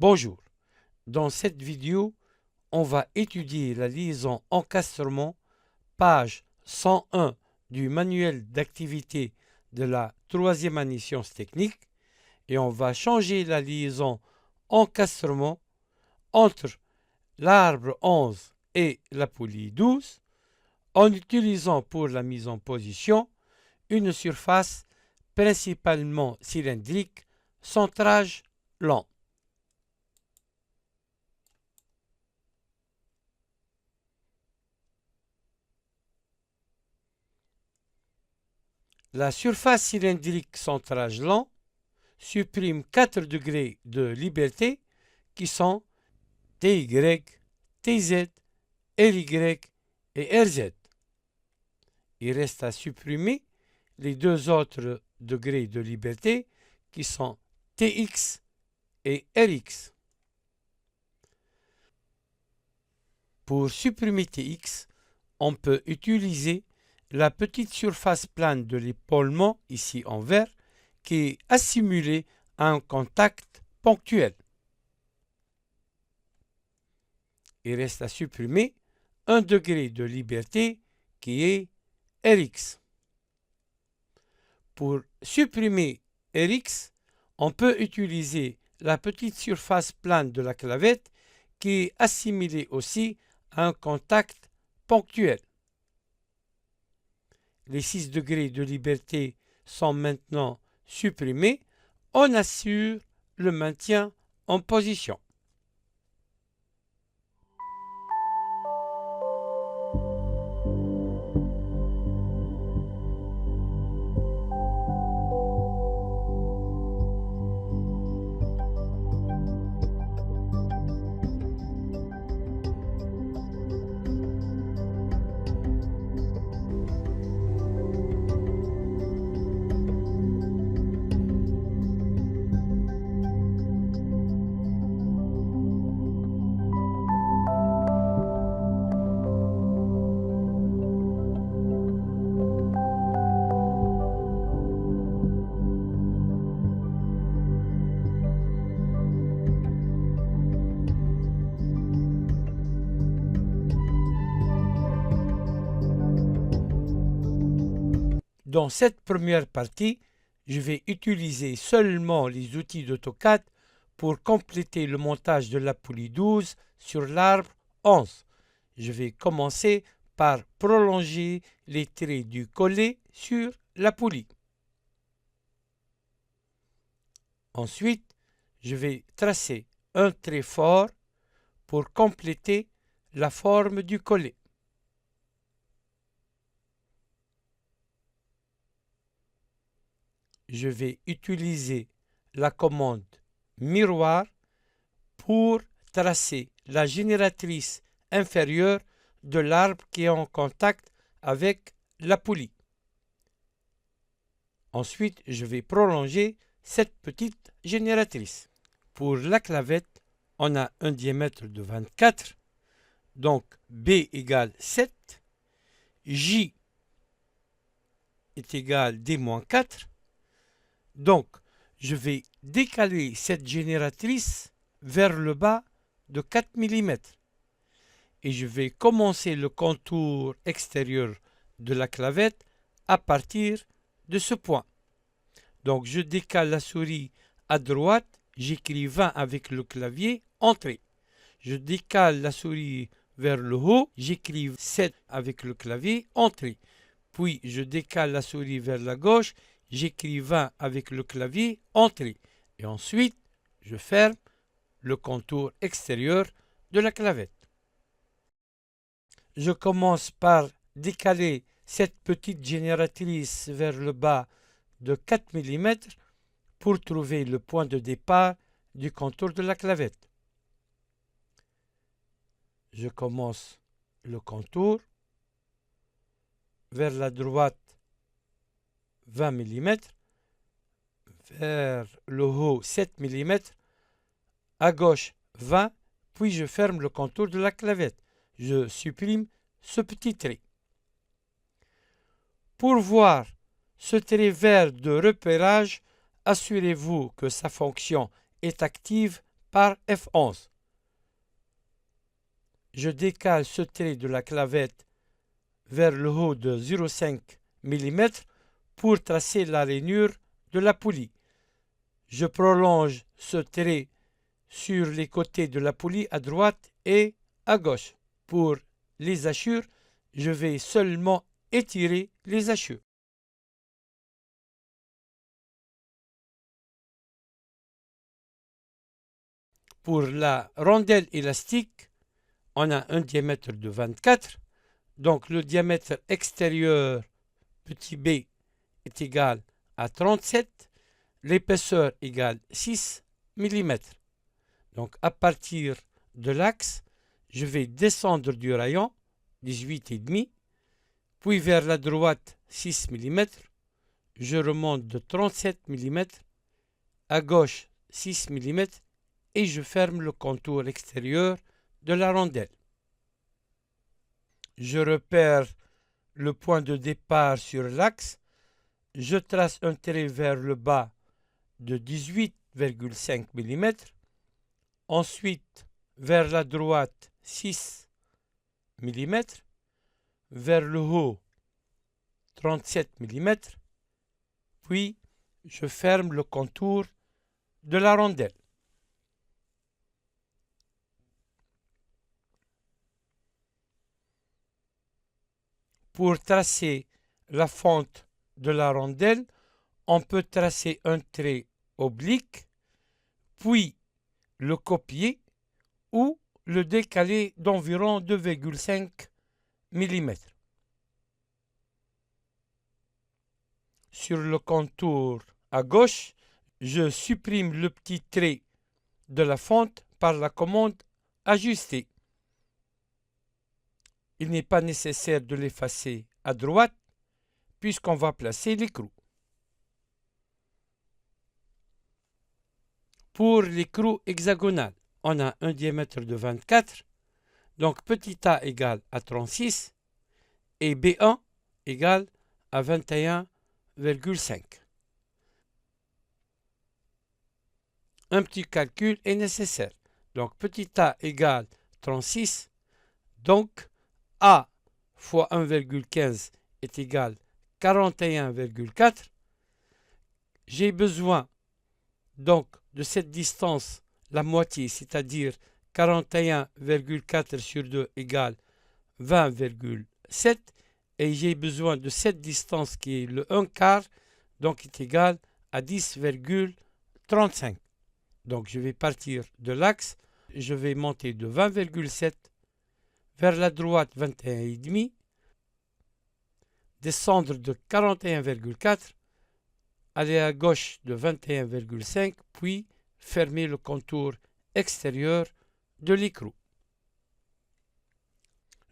Bonjour, dans cette vidéo, on va étudier la liaison encastrement, page 101 du manuel d'activité de la troisième année sciences techniques et on va changer la liaison encastrement entre l'arbre 11 et la poulie 12 en utilisant pour la mise en position une surface principalement cylindrique, centrage lent. La surface cylindrique centrage lent supprime 4 degrés de liberté qui sont TY, TZ, LY et RZ. Il reste à supprimer les deux autres degrés de liberté qui sont TX et RX. Pour supprimer TX, on peut utiliser la petite surface plane de l'épaulement, ici en vert, qui est assimilée à un contact ponctuel. Il reste à supprimer un degré de liberté qui est Rx. Pour supprimer Rx, on peut utiliser la petite surface plane de la clavette qui est assimilée aussi à un contact ponctuel. Les 6 degrés de liberté sont maintenant supprimés. On assure le maintien en position. Dans cette première partie, je vais utiliser seulement les outils d'AutoCAD pour compléter le montage de la poulie 12 sur l'arbre 11. Je vais commencer par prolonger les traits du collet sur la poulie. Ensuite, je vais tracer un trait fort pour compléter la forme du collet. Je vais utiliser la commande miroir pour tracer la génératrice inférieure de l'arbre qui est en contact avec la poulie. Ensuite, je vais prolonger cette petite génératrice. Pour la clavette, on a un diamètre de 24, donc B égale 7, J est égal D-4. Donc, je vais décaler cette génératrice vers le bas de 4 mm et je vais commencer le contour extérieur de la clavette à partir de ce point. Donc, je décale la souris à droite, j'écris 20 avec le clavier, entrée. Je décale la souris vers le haut, j'écris 7 avec le clavier, entrée. Puis, je décale la souris vers la gauche, j'écris 20 avec le clavier, entrée. Et ensuite, je ferme le contour extérieur de la clavette. Je commence par décaler cette petite génératrice vers le bas de 4 mm pour trouver le point de départ du contour de la clavette. Je commence le contour vers la droite 20 mm, vers le haut 7 mm, à gauche 20, puis je ferme le contour de la clavette. Je supprime ce petit trait. Pour voir ce trait vert de repérage, assurez-vous que sa fonction est active par F11. Je décale ce trait de la clavette vers le haut de 0,5 mm pour tracer la rainure de la poulie. Je prolonge ce trait sur les côtés de la poulie à droite et à gauche. Pour les hachures, je vais seulement étirer les hachures. Pour la rondelle élastique, on a un diamètre de 24, donc le diamètre extérieur petit b est égal à 37, l'épaisseur égale 6 mm. Donc à partir de l'axe, je vais descendre du rayon 18,5, puis vers la droite 6 mm, je remonte de 37 mm, à gauche 6 mm et je ferme le contour extérieur de la rondelle. Je repère le point de départ sur l'axe, je trace un trait vers le bas de 18,5 mm, ensuite vers la droite 6 mm, vers le haut 37 mm, puis je ferme le contour de la rondelle. Pour tracer la fente de la rondelle, on peut tracer un trait oblique, puis le copier ou le décaler d'environ 2,5 mm. Sur le contour à gauche, je supprime le petit trait de la fente par la commande Ajuster. Il n'est pas nécessaire de l'effacer à droite puisqu'on va placer l'écrou. Pour l'écrou hexagonal, on a un diamètre de 24, donc petit a égale à 36 et B1 égale à 21,5. Un petit calcul est nécessaire. Donc petit a égale 36, donc A fois 1,15 est égal à 41,4. J'ai besoin donc de cette distance, la moitié, c'est-à-dire 41,4 sur 2 égale 20,7. Et j'ai besoin de cette distance qui est le 1 quart, donc est égal à 10,35. Donc je vais partir de l'axe, je vais monter de 20,7 vers la droite 21,5, descendre de 41,4, aller à gauche de 21,5, puis fermer le contour extérieur de l'écrou.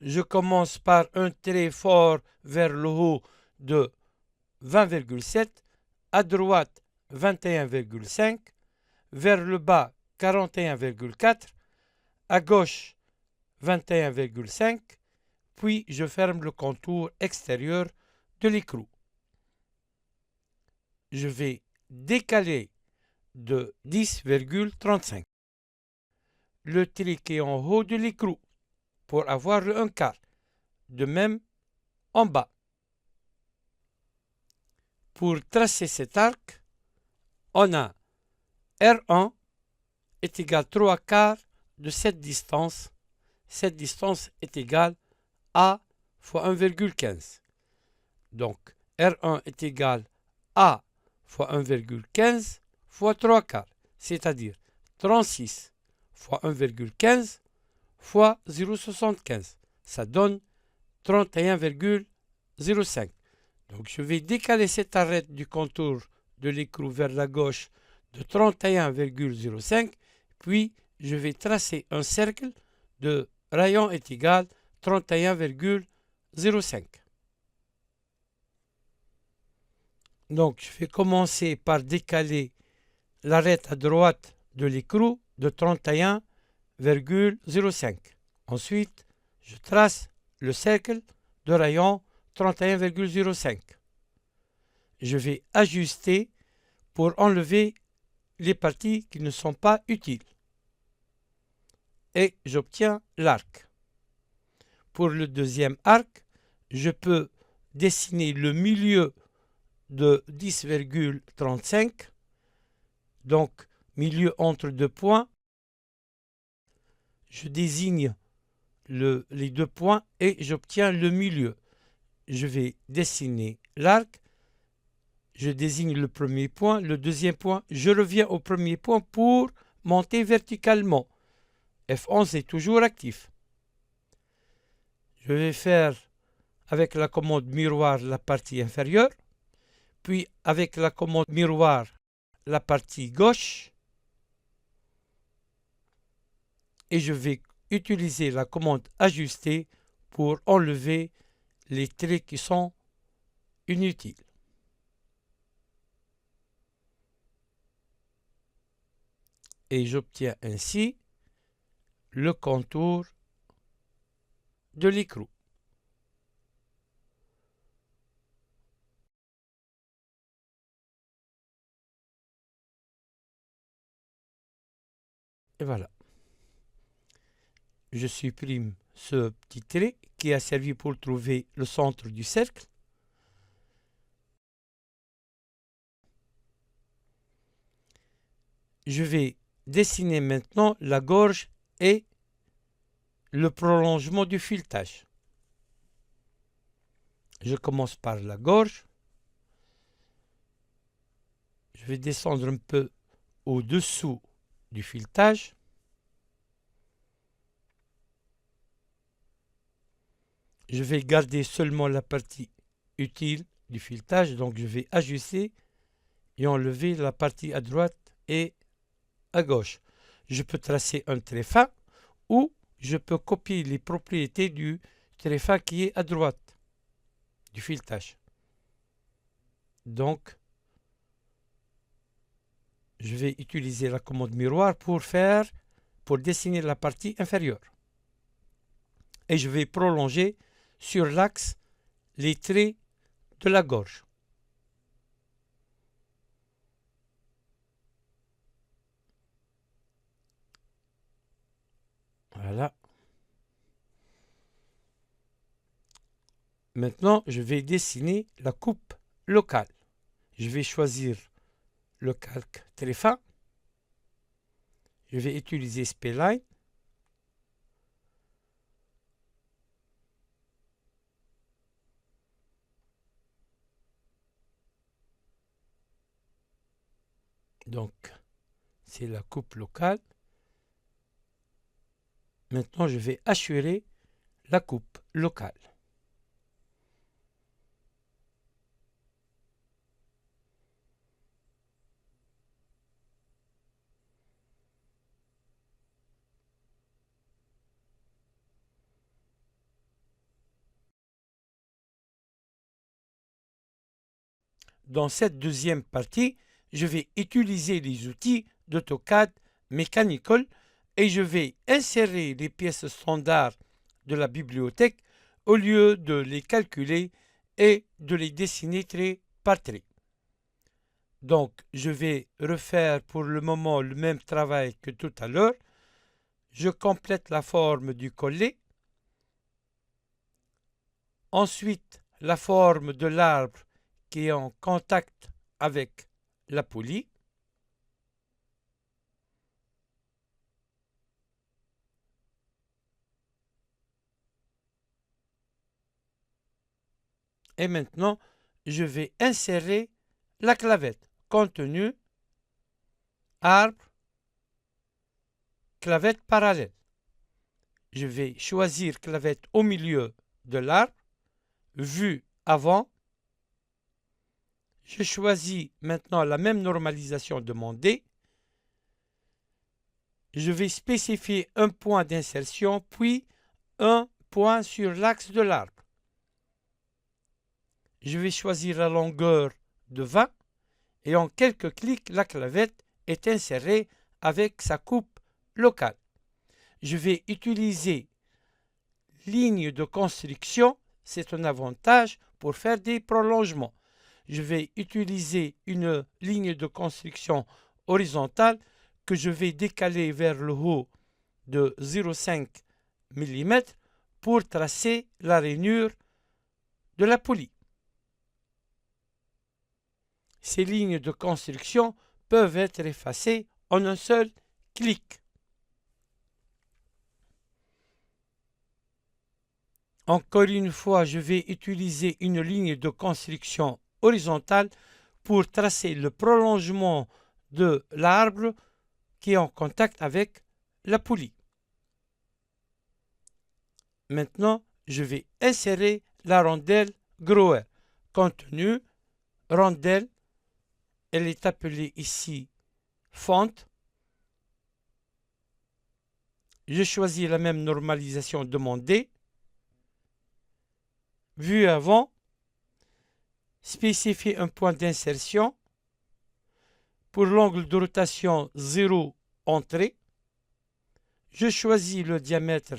Je commence par un trait fort vers le haut de 20,7, à droite 21,5, vers le bas 41,4, à gauche 21,5, puis je ferme le contour extérieur de l'écrou. Je vais décaler de 10,35 le trait qui est en haut de l'écrou pour avoir le 1 quart. De même en bas. Pour tracer cet arc, on a R1 est égal à 3 quarts de cette distance. Cette distance est égale à fois 1,15. Donc R1 est égal à fois 1,15 fois 3 quarts, c'est-à-dire 36 fois 1,15 fois 0,75. Ça donne 31,05. Donc je vais décaler cette arête du contour de l'écrou vers la gauche de 31,05, puis je vais tracer un cercle de rayon est égal à 31,05. Donc je vais commencer par décaler l'arête à droite de l'écrou de 31,05. Ensuite, je trace le cercle de rayon 31,05. Je vais ajuster pour enlever les parties qui ne sont pas utiles. et j'obtiens l'arc. Pour le deuxième arc, je peux dessiner le milieu de 10,35, donc milieu entre deux points. Je désigne les deux points et j'obtiens le milieu. Je vais dessiner l'arc, je désigne le premier point, le deuxième point, je reviens au premier point pour monter verticalement. F11 est toujours actif. Je vais faire avec la commande miroir la partie inférieure, puis avec la commande miroir la partie gauche, et je vais utiliser la commande ajuster pour enlever les traits qui sont inutiles. Et j'obtiens ainsi le contour de l'écrou. Et voilà. Je supprime ce petit trait qui a servi pour trouver le centre du cercle. Je vais dessiner maintenant la gorge et le prolongement du filetage. Je commence par la gorge. Je vais descendre un peu au-dessous du filetage. Je vais garder seulement la partie utile du filetage, donc je vais ajuster et enlever la partie à droite et à gauche. Je peux tracer un trait fin ou je peux copier les propriétés du trait fin qui est à droite du filetage. Donc, je vais utiliser la commande miroir pour dessiner la partie inférieure. Et je vais prolonger sur l'axe les traits de la gorge. Voilà. Maintenant, je vais dessiner la coupe locale. Je vais choisir le calque très fin. Je vais utiliser Spline. Donc, c'est la coupe locale. Maintenant, je vais assurer la coupe locale. Dans cette deuxième partie, je vais utiliser les outils d'AutoCAD Mechanical et je vais insérer les pièces standards de la bibliothèque au lieu de les calculer et de les dessiner trait par trait. Donc, je vais refaire pour le moment le même travail que tout à l'heure. Je complète la forme du collet. Ensuite, la forme de l'arbre qui est en contact avec la poulie. Et maintenant, je vais insérer la clavette. Contenu, arbre, clavette parallèle. Je vais choisir clavette au milieu de l'arbre, vue avant. Je choisis maintenant la même normalisation demandée. Je vais spécifier un point d'insertion, puis un point sur l'axe de l'arbre. Je vais choisir la longueur de 20 et en quelques clics, la clavette est insérée avec sa coupe locale. Je vais utiliser ligne de construction, c'est un avantage pour faire des prolongements. Je vais utiliser une ligne de construction horizontale que je vais décaler vers le haut de 0,5 mm pour tracer la rainure de la poulie. Ces lignes de construction peuvent être effacées en un seul clic. Encore une fois, je vais utiliser une ligne de construction horizontale pour tracer le prolongement de l'arbre qui est en contact avec la poulie. Maintenant, je vais insérer la rondelle grower. Contenu, rondelle, elle est appelée ici fente. Je choisis la même normalisation demandée. Vue avant, spécifier un point d'insertion. Pour l'angle de rotation 0 entrée, je choisis le diamètre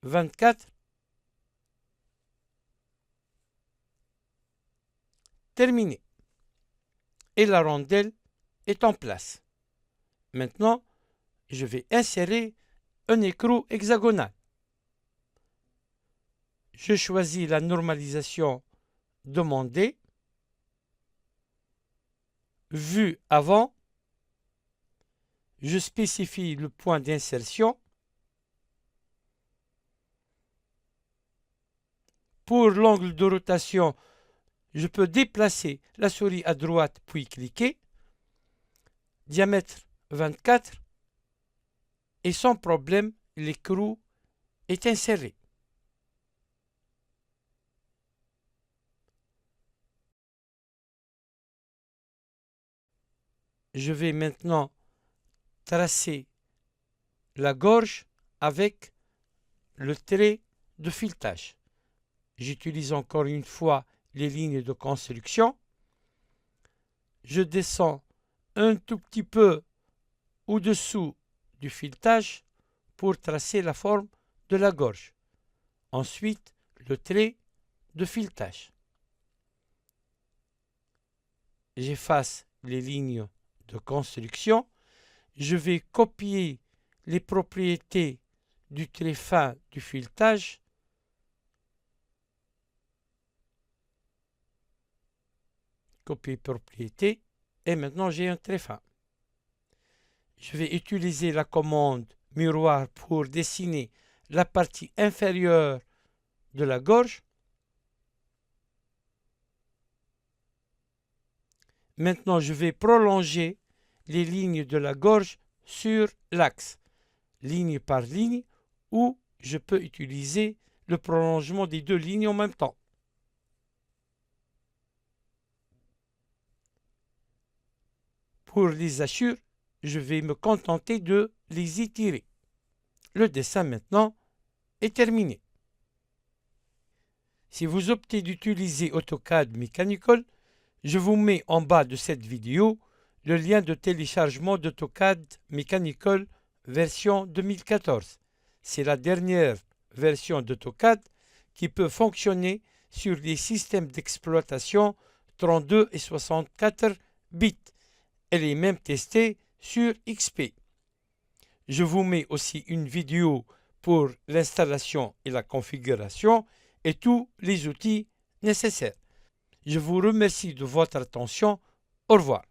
24. Terminé. Et la rondelle est en place. Maintenant, je vais insérer un écrou hexagonal. Je choisis la normalisation demandée. Vue avant, je spécifie le point d'insertion. Pour l'angle de rotation, je peux déplacer la souris à droite puis cliquer. Diamètre 24 et sans problème, l'écrou est inséré. Je vais maintenant tracer la gorge avec le trait de filetage. J'utilise encore une fois les lignes de construction. Je descends un tout petit peu au-dessous du filetage pour tracer la forme de la gorge. Ensuite, le trait de filetage. J'efface les lignes de construction. Je vais copier les propriétés du trait fin du filetage. Copier propriété. Et maintenant, j'ai un trait fin. Je vais utiliser la commande miroir pour dessiner la partie inférieure de la gorge. Maintenant, je vais prolonger les lignes de la gorge sur l'axe, ligne par ligne, ou je peux utiliser le prolongement des deux lignes en même temps. Pour les hachures, je vais me contenter de les étirer. Le dessin maintenant est terminé. Si vous optez d'utiliser AutoCAD Mechanical, je vous mets en bas de cette vidéo le lien de téléchargement d'AutoCAD Mechanical version 2014. C'est la dernière version d'AutoCAD qui peut fonctionner sur les systèmes d'exploitation 32 et 64 bits. Elle est même testée sur XP. Je vous mets aussi une vidéo pour l'installation et la configuration et tous les outils nécessaires. Je vous remercie de votre attention. Au revoir.